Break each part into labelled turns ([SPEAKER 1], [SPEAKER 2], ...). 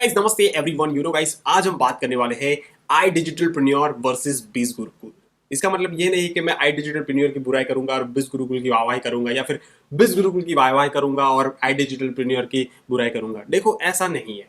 [SPEAKER 1] Guys नमस्ते everyone. Guys आज हम बात करने वाले हैं आई डिजिटलप्रेन्योर वर्सेस बिज गुरुकुल। इसका मतलब ये नहीं कि मैं आई डिजिटलप्रेन्योर की बुराई करूंगा और बिज गुरुकुल की वाहवाही करूंगा, या फिर बिज गुरुकुल की वाहवाही करूंगा और आई डिजिटलप्रेन्योर की बुराई करूंगा। देखो ऐसा नहीं है।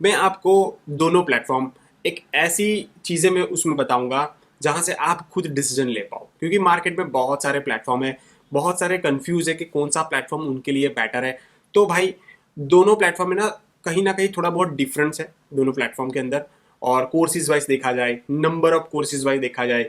[SPEAKER 1] मैं आपको दोनों प्लेटफॉर्म एक ऐसी चीजें मैं उसमें बताऊंगा जहां से आप खुद डिसीजन ले पाओ, क्योंकि मार्केट में बहुत सारे प्लेटफॉर्म है, बहुत सारे कंफ्यूज है कि कौन सा प्लेटफॉर्म उनके लिए बेटर है। तो भाई दोनों प्लेटफॉर्म में ना कहीं थोड़ा बहुत डिफरेंस है दोनों प्लेटफॉर्म के अंदर। और कोर्सेज वाइज देखा जाए, नंबर ऑफ कोर्सेज वाइज देखा जाए,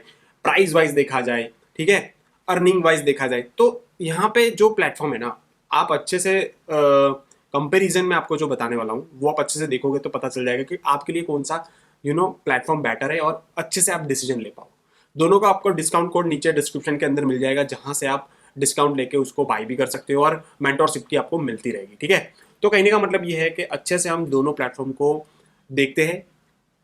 [SPEAKER 1] प्राइस वाइज देखा जाए, ठीक है, अर्निंग वाइज देखा जाए, तो यहाँ पे जो प्लेटफॉर्म है ना, आप अच्छे से कंपेरिजन में आपको जो बताने वाला हूँ वो आप अच्छे से देखोगे तो पता चल जाएगा कि आपके लिए कौन सा प्लेटफॉर्म बेटर है और अच्छे से आप डिसीजन ले पाओ। दोनों का आपको डिस्काउंट कोड नीचे डिस्क्रिप्शन के अंदर मिल जाएगा, जहां से आप डिस्काउंट लेके उसको बाय भी कर सकते हो और मेंटोरशिप की आपको मिलती रहेगी, ठीक है। तो कहने का मतलब ये है कि अच्छे से हम दोनों प्लेटफॉर्म को देखते हैं,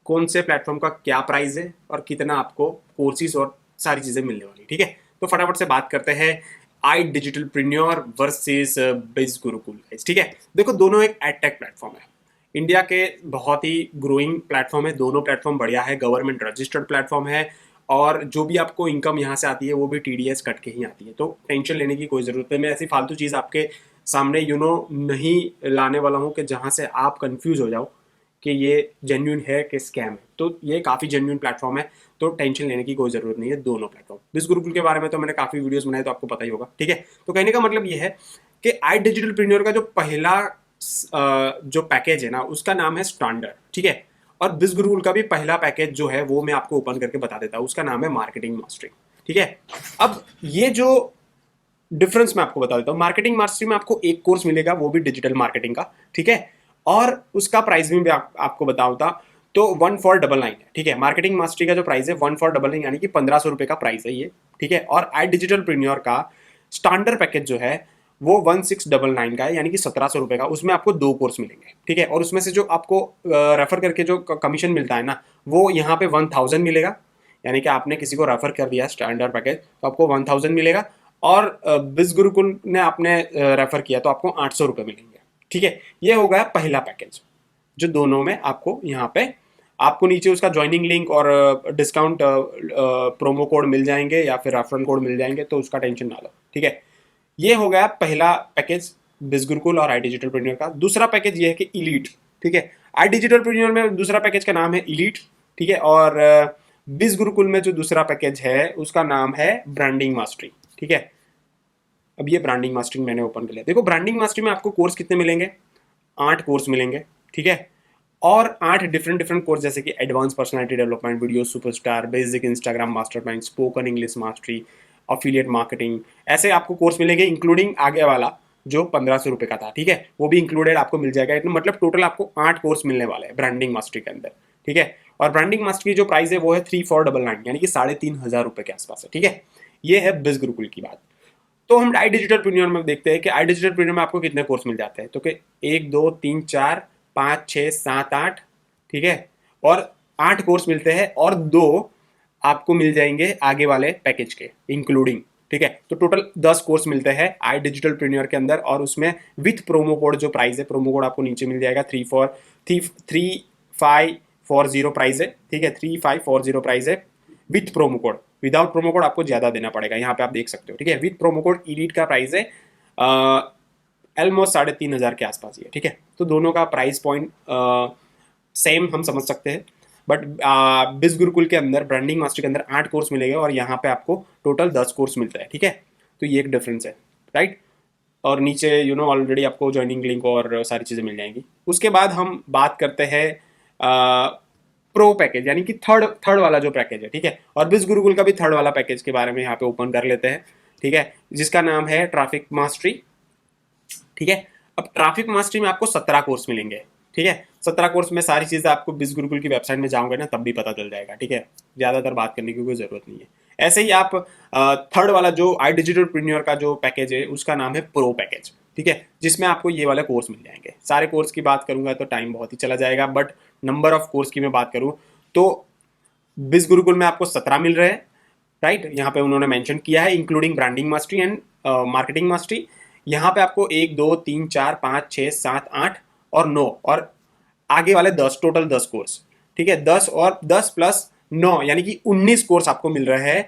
[SPEAKER 1] कौन से प्लेटफॉर्म का क्या प्राइस है और कितना आपको कोर्सेज और सारी चीजें मिलने वाली, ठीक है। तो फटाफट से बात करते हैं आई डिजिटलप्रेन्योर वर्सेस बिज गुरुकुल, ठीक है। देखो दोनों एक एडटेक प्लेटफॉर्म है, इंडिया के बहुत ही ग्रोइंग प्लेटफॉर्म है। दोनों प्लेटफॉर्म बढ़िया है, गवर्नमेंट रजिस्टर्ड प्लेटफॉर्म है, और जो भी आपको इनकम यहाँ से आती है वो भी टीडीएस कट के ही आती है। तो टेंशन लेने की कोई ज़रूरत नहीं। मैं ऐसी फालतू चीज़ आपके सामने नहीं लाने वाला हूँ कि जहाँ से आप कंफ्यूज हो जाओ कि ये जेन्यून है कि स्कैम है। तो ये काफ़ी जेन्यून प्लेटफॉर्म है, तो टेंशन लेने की कोई ज़रूरत नहीं है। दोनों प्लेटफॉर्म, बिस गुरुकुल के बारे में तो मैंने काफ़ी वीडियोस बनाए, तो आपको पता ही होगा, ठीक है। तो कहने का मतलब ये है कि आई डिजिटलप्रेन्योर का जो पहला जो पैकेज है ना, उसका नाम है स्टैंडर्ड, ठीक है। और बिस गुरुकुल का भी पहला पैकेज जो है वो मैं आपको ओपन करके बता देता हूँ, उसका नाम है मार्केटिंग मास्टरी, ठीक है। अब ये जो डिफरेंस मैं आपको बता देता हूँ, मार्केटिंग मास्टरी में आपको एक कोर्स मिलेगा, वो भी डिजिटल मार्केटिंग का, ठीक है। और उसका प्राइस भी मैं आपको बताऊँ था, तो 1499 है, ठीक है। मार्केटिंग मास्टरी का जो प्राइस है 1499, यानी कि 1500 रुपये का प्राइस है ये, ठीक है। और आई डिजिटलप्रेन्योर का स्टैंडर्ड पैकेज जो है वो 1699 का है, यानी कि 1700 रुपये का। उसमें आपको दो कोर्स मिलेंगे, ठीक है। और उसमें से जो आपको रेफर करके जो कमीशन मिलता है ना, वो यहाँ पे 1000 मिलेगा, यानी कि आपने किसी को रेफर कर दिया स्टैंडर्ड पैकेज तो आपको 1000 मिलेगा। और बिस गुरुकुल ने आपने रेफर किया तो आपको 800 रुपये मिलेंगे, ठीक है। ये हो गया पहला पैकेज, जो दोनों में आपको यहाँ पे आपको नीचे उसका ज्वाइनिंग लिंक और डिस्काउंट प्रोमो कोड मिल जाएंगे या फिर रेफरल कोड मिल जाएंगे, तो उसका टेंशन ना लो, ठीक है। ये हो गया पहला पैकेज बिस गुरुकुल और आई डिजिटलप्रेन्योर का। दूसरा पैकेज ये है कि इलीट, ठीक है। आई डिजिटलप्रेन्योर में दूसरा पैकेज का नाम है इलीट, ठीक है। और बिस गुरुकुल में जो दूसरा पैकेज है उसका नाम है ब्रांडिंग मास्टरी, ठीक है। अब ये ब्रांडिंग मास्टरिंग मैंने ओपन कर लिया। देखो ब्रांडिंग मास्टरी में आपको कोर्स कितने मिलेंगे, 8 कोर्स मिलेंगे, ठीक है। और 8 डिफरेंट डिफरेंट कोर्स, जैसे कि advance personality development, video superstar, basic Instagram mastermind, spoken English mastery, affiliate marketing, ऐसे आपको कोर्स मिलेंगे, इंक्लूडिंग आगे वाला जो 1500 रुपये का था, ठीक है, वो भी इंक्लूडेड आपको मिल जाएगा। इतना मतलब टोटल आपको 8 कोर्स मिलने वाले हैं ब्रांडिंग मास्टरी के अंदर, ठीक है। और ब्रांडिंग मास्टरी की जो प्राइस है वो है 3499, यानी कि 3500 रुपये के आसपास है, ठीक है। ये है बिस गुरुकुल की बात। तो हम आई डिजिटलप्रेन्योर में देखते हैं कि आई डिजिटलप्रेन्योर में आपको कितने कोर्स मिल जाते हैं। तो कि 1 2 3 4 5 6 7 8, ठीक है। और 8 कोर्स मिलते हैं और 2 आपको मिल जाएंगे आगे वाले पैकेज के इंक्लूडिंग, ठीक है। तो टोटल 10 कोर्स मिलते हैं आई डिजिटलप्रेन्योर के अंदर, और उसमें विथ प्रोमो कोड जो प्राइस है, प्रोमो कोड आपको नीचे मिल जाएगा, 3540 प्राइस है, ठीक है। 3540 प्राइस है with promo code. Without promo code आपको ज्यादा देना पड़ेगा, यहाँ पे आप देख सकते हो, ठीक है। विथ प्रोमो कोड इलीट का प्राइस है ऑलमोस्ट 3500 के आसपास ही है, ठीक है। तो दोनों का प्राइस पॉइंट सेम हम समझ सकते हैं। बट बिस गुरुकुल के अंदर, ब्रांडिंग मास्टर के अंदर 8 कोर्स मिलेंगे और यहाँ पे आपको टोटल 10 कोर्स मिलता है, ठीक है। तो ये एक डिफरेंस है, राइट। और नीचे ऑलरेडी आपको ज्वाइनिंग लिंक और सारी चीज़ें मिल जाएंगी। उसके बाद हम बात करते हैं प्रो पैकेज, यानी कि थर्ड थर्ड वाला जो पैकेज है, ठीक है। और बिस गुरुकुल का भी थर्ड वाला पैकेज के बारे में यहाँ पे ओपन कर लेते हैं, ठीक है, जिसका नाम है ट्रैफिक मास्टरी, ठीक है। अब ट्रैफिक मास्टरी में आपको 17 कोर्स मिलेंगे, ठीक है। 17 कोर्स में सारी चीज़ें आपको बिस गुरुकुल की वेबसाइट में जाओगे ना तब भी पता चल जाएगा, ठीक है। ज़्यादातर बात करने की कोई ज़रूरत नहीं है। ऐसे ही आप थर्ड वाला जो आई डिजिटलप्रेन्योर का जो पैकेज है उसका नाम है प्रो पैकेज, ठीक है, जिसमें आपको ये वाले कोर्स मिल जाएंगे। सारे कोर्स की बात करूंगा तो टाइम बहुत ही चला जाएगा, बट नंबर ऑफ कोर्स की मैं बात करूं तो बिस गुरुकुल में आपको 17 मिल रहे हैं, राइट। यहाँ पे उन्होंने मेंशन किया है including branding mastery and marketing mastery. यहाँ पे आपको 1 2 3 4 5 6 7 8 और 9 और आगे वाले 10, टोटल 10 कोर्स, ठीक है, 10 और 10 प्लस 9 यानी कि 19 कोर्स आपको मिल रहे हैं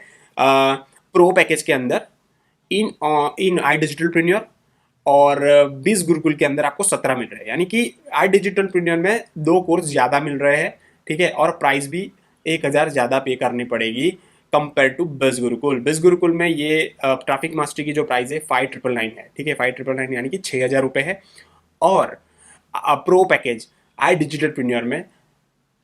[SPEAKER 1] प्रो पैकेज के अंदर इन इन आई डिजिटल प्रीमियर। और 20 गुरुकुल के अंदर आपको 17 मिल रहे हैं, यानी कि आई डिजिटल प्रीमियर में 2 कोर्स ज़्यादा मिल रहे हैं, ठीक है, और प्राइस भी 1000 ज़्यादा पे करनी पड़ेगी कंपेयर टू बिज गुरुकुल। बिज गुरुकुल में ये ट्रैफिक मास्टरी की जो प्राइस है 5999 है, ठीक है, 5999 यानी कि 6000 रुपये है। और pro package I digital premier में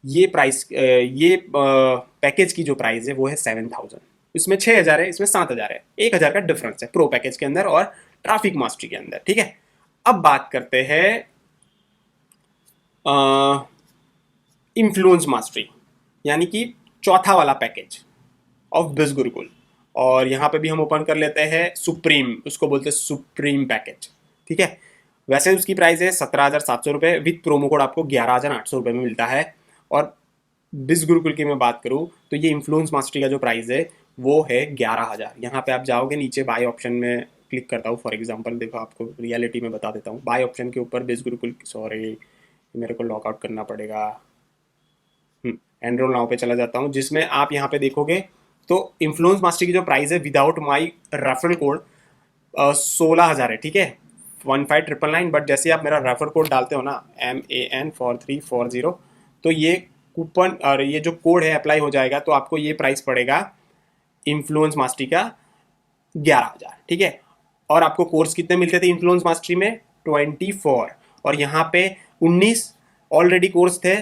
[SPEAKER 1] ये प्राइस ये पैकेज की जो प्राइस है वो है 7000। इसमें 6000 है, इसमें 7000 है, 1000 का डिफरेंस है प्रो पैकेज के अंदर और ट्रैफिक मास्टरी के अंदर, ठीक है। अब बात करते हैं इन्फ्लुएंस मास्टरी, यानी कि चौथा वाला पैकेज ऑफ बिज गुरुकुल। और यहाँ पे भी हम ओपन कर लेते हैं सुप्रीम, उसको बोलते हैं सुप्रीम पैकेज, ठीक है। वैसे उसकी प्राइस है 17,700 रुपये, विथ प्रोमो कोड आपको 11,800 रुपये में मिलता है। और बिज गुरुकुल की मैं बात करूँ तो ये इन्फ्लुएंस मास्टरी का जो प्राइस है वो है 11,000। यहाँ पे आप जाओगे नीचे बाय ऑप्शन में क्लिक करता हूँ, फॉर एग्जांपल देखो आपको रियलिटी में बता देता हूँ। बाय ऑप्शन के ऊपर बिज गुरुकुल, सॉरी मेरे को लॉगआउट करना पड़ेगा, एनरोल नाउ पे चला जाता हूँ, जिसमें आप यहाँ पे देखोगे तो इन्फ्लुएंस मास्टरी की जो प्राइस है विदाउट माई रेफरल कोड 16,000 है, ठीक है, 15,999। बट जैसे आप मेरा रेफर कोड डालते हो ना MAN4340, तो ये कूपन और ये जो कोड है अप्लाई हो जाएगा, तो आपको ये प्राइस पड़ेगा इन्फ्लुएंस मास्टरी का 11,000, ठीक है। और आपको कोर्स कितने मिलते थे इन्फ्लुएंस मास्टरी में? 24। और यहाँ पे 19 ऑलरेडी कोर्स थे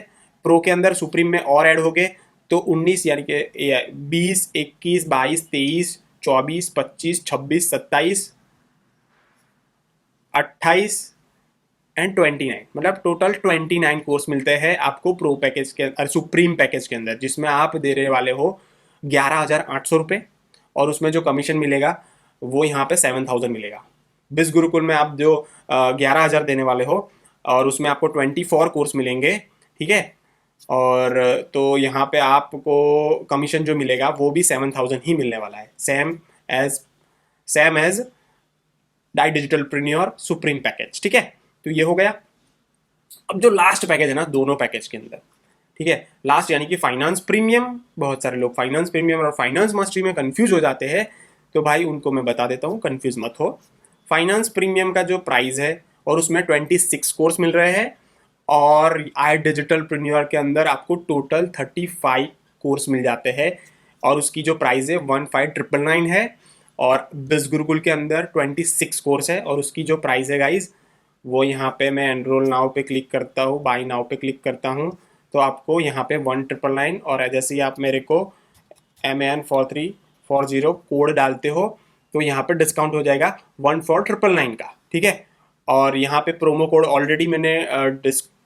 [SPEAKER 1] प्रो के अंदर, सुप्रीम में और ऐड हो गए, तो 19 यानी कि 20, 21, 22, 23, 24, 25, 26, 27, 28 एंड 29, मतलब टोटल 29 कोर्स मिलते हैं आपको प्रो पैकेज के सुप्रीम पैकेज के अंदर, जिसमें आप दे रहे वाले हो 11,800 रुपये। और उसमें जो कमीशन मिलेगा वो यहाँ पे 7,000 मिलेगा। बिज गुरुकुल में आप जो 11,000 देने वाले हो और उसमें आपको 24 कोर्स मिलेंगे, ठीक है। और तो यहाँ पे आपको कमीशन जो मिलेगा वो भी 7,000 ही मिलने वाला है, same as the digital premier supreme package, ठीक है। तो ये हो गया। अब जो लास्ट पैकेज है ना दोनों पैकेज के अंदर, ठीक है, लास्ट यानी कि फाइनेंस प्रीमियम, बहुत सारे लोग फाइनेंस प्रीमियम और फाइनेंस मास्टरी में कंफ्यूज हो जाते हैं, तो भाई उनको मैं बता देता हूँ, कंफ्यूज मत हो। फाइनेंस प्रीमियम का जो प्राइस है और उसमें 26 कोर्स मिल रहे हैं, और आई डिजिटल प्रीमियर के अंदर आपको टोटल 35 कोर्स मिल जाते हैं, और उसकी जो प्राइस है 15,999 है। और बिज गुरुकुल के अंदर 26 कोर्स है और उसकी जो प्राइस है गाइज वो यहाँ पे मैं एनरोल नाउ पे क्लिक करता हूँ, बाई नाउ पे क्लिक करता हूँ, तो आपको यहाँ पे 1999, और जैसे ही आप मेरे को MAN4340 कोड डालते हो तो यहाँ पे डिस्काउंट हो जाएगा 14,999 का, ठीक है। और यहाँ पे प्रोमो कोड ऑलरेडी मैंने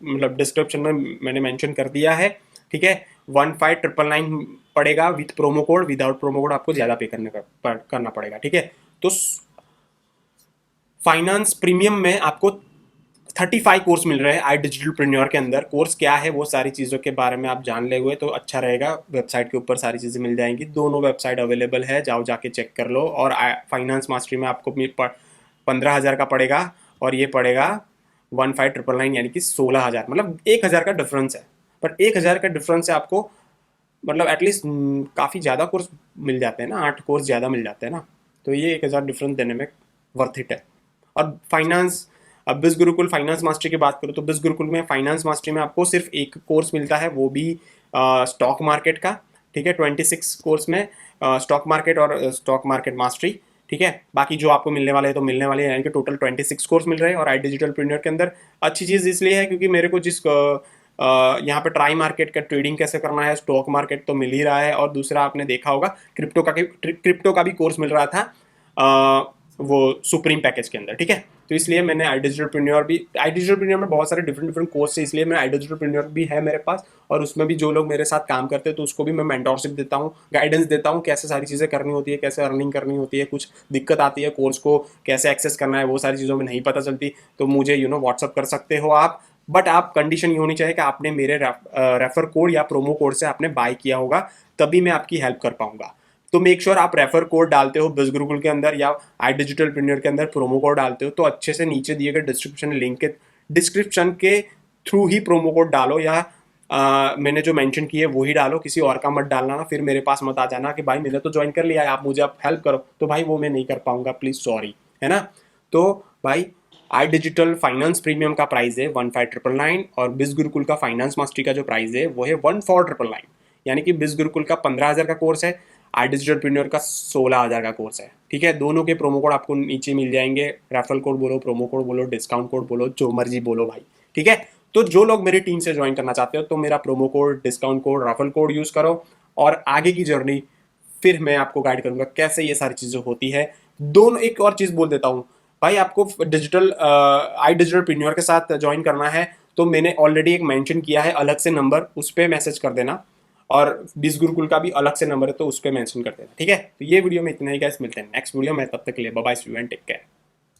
[SPEAKER 1] मतलब डिस्क्रिप्शन में मैंने मेंशन कर दिया है, ठीक है। 15,999 पड़ेगा with promo code, without promo code आपको ज़्यादा पे करना पड़ेगा, ठीक है। तो फाइनेंस प्रीमियम में आपको 35 कोर्स मिल रहे हैं आई डिजिटल प्रीमियर के अंदर। कोर्स क्या है वो सारी चीज़ों के बारे में आप जान ले हुए तो अच्छा रहेगा, वेबसाइट के ऊपर सारी चीज़ें मिल जाएंगी, दोनों वेबसाइट अवेलेबल है, जाओ जाके चेक कर लो। और फाइनेंस मास्टरी में आपको 15,000 का पड़ेगा और ये पड़ेगा 15,999 यानी कि 16,000, मतलब 1,000 का डिफरेंस है। पर 1,000 का डिफरेंस से आपको मतलब एटलीस्ट काफ़ी ज़्यादा कोर्स मिल जाते हैं ना, 8 कोर्स ज़्यादा मिल जाते हैं ना, तो ये 1,000 डिफरेंस देने में वर्थ इट है। और फाइनेंस, अब बिज गुरुकुल फाइनेंस मास्टरी की बात करूँ तो बिज गुरुकुल में फाइनेंस मास्टरी में आपको सिर्फ एक कोर्स मिलता है, वो भी स्टॉक मार्केट का, ठीक है। 26 कोर्स में स्टॉक मार्केट और स्टॉक मार्केट मास्टरी, ठीक है। बाकी जो आपको मिलने वाले हैं तो मिलने वाले हैं, यानी कि टोटल 26 कोर्स मिल रहे हैं। और आई डिजिटल प्रीमियर के अंदर अच्छी चीज़ इसलिए है क्योंकि मेरे को जिस यहाँ पे ट्राई मार्केट का ट्रेडिंग कैसे करना है, स्टॉक मार्केट तो मिल ही रहा है, और दूसरा आपने देखा होगा क्रिप्टो का भी कोर्स मिल रहा था वो सुप्रीम पैकेज के अंदर, ठीक है। तो इसलिए मैंने आई डिजिटल प्रीमियर में बहुत सारे डिफरेंट कोर्स है, इसलिए मैं आई डिजिटल प्रीमियर भी है मेरे पास, और उसमें भी जो लोग मेरे साथ काम करते हैं तो उसको भी मैं मेंटोरशिप देता हूँ, गाइडेंस देता हूँ, कैसे सारी चीज़ें करनी होती है, कैसे अर्निंग करनी होती है, कुछ दिक्कत आती है कोर्स को कैसे एक्सेस करना है, वो सारी चीज़ों में नहीं पता चलती तो मुझे व्हाट्सअप कर सकते हो आप। बट आप कंडीशन ये होनी चाहिए कि आपने मेरे रेफर कोड या प्रोमो कोड से आपने बाय किया होगा, तभी मैं आपकी हेल्प कर पाऊंगा। तो मेक श्योर आप रेफर कोड डालते हो बिज गुरुकुल के अंदर या आई डिजिटल प्रीमियर के अंदर प्रोमो कोड डालते हो, तो अच्छे से नीचे दिए गए डिस्क्रिप्शन के थ्रू ही प्रोमो कोड डालो, या मैंने जो मेंशन किए वो ही डालो, किसी और का मत डालना ना, फिर मेरे पास मत आ जाना कि भाई मैंने तो ज्वाइन कर लिया है, आप मुझे आप हेल्प करो, तो भाई वो मैं नहीं कर पाऊंगा, प्लीज़ सॉरी, है ना। तो भाई आई डिजिटल फाइनेंस प्रीमियम का प्राइस है 15,999 और बिज गुरुकुल का फाइनेंस मास्टरी का जो प्राइस है वो है 14,999। यानी कि बिज गुरुकुल का 15,000 का कोर्स है, आई डिजिटल प्रीमियर का 16,000 का कोर्स है। ठीक है, दोनों के प्रोमो कोड आपको नीचे मिल जाएंगे, रेफरल कोड बोलो, प्रोमो कोड बोलो, डिस्काउंट कोड बोलो, जो मर्जी बोलो भाई। ठीक है, तो जो लोग मेरी टीम से ज्वाइन करना चाहते हो तो मेरा promo code, discount code, referral code use करो, और आगे की जर्नी फिर मैं आपको गाइड करूंगा कैसे ये सारी चीजें होती है। दोनों, एक और चीज बोल देता हूँ भाई, आपको डिजिटल आई डिजिटल प्रीमियर के साथ ज्वाइन करना है तो मैंने ऑलरेडी एक मेंशन किया है अलग से नंबर, उस पर मैसेज कर देना, और बीस गुरुकुल का भी अलग से नंबर है तो उस पर मेंशन कर देना। ठीक है, तो ये वीडियो में इतना ही गाइस, मिलते हैं नेक्स्ट वीडियो में, तब तक के लिए bye bye, see you and take care.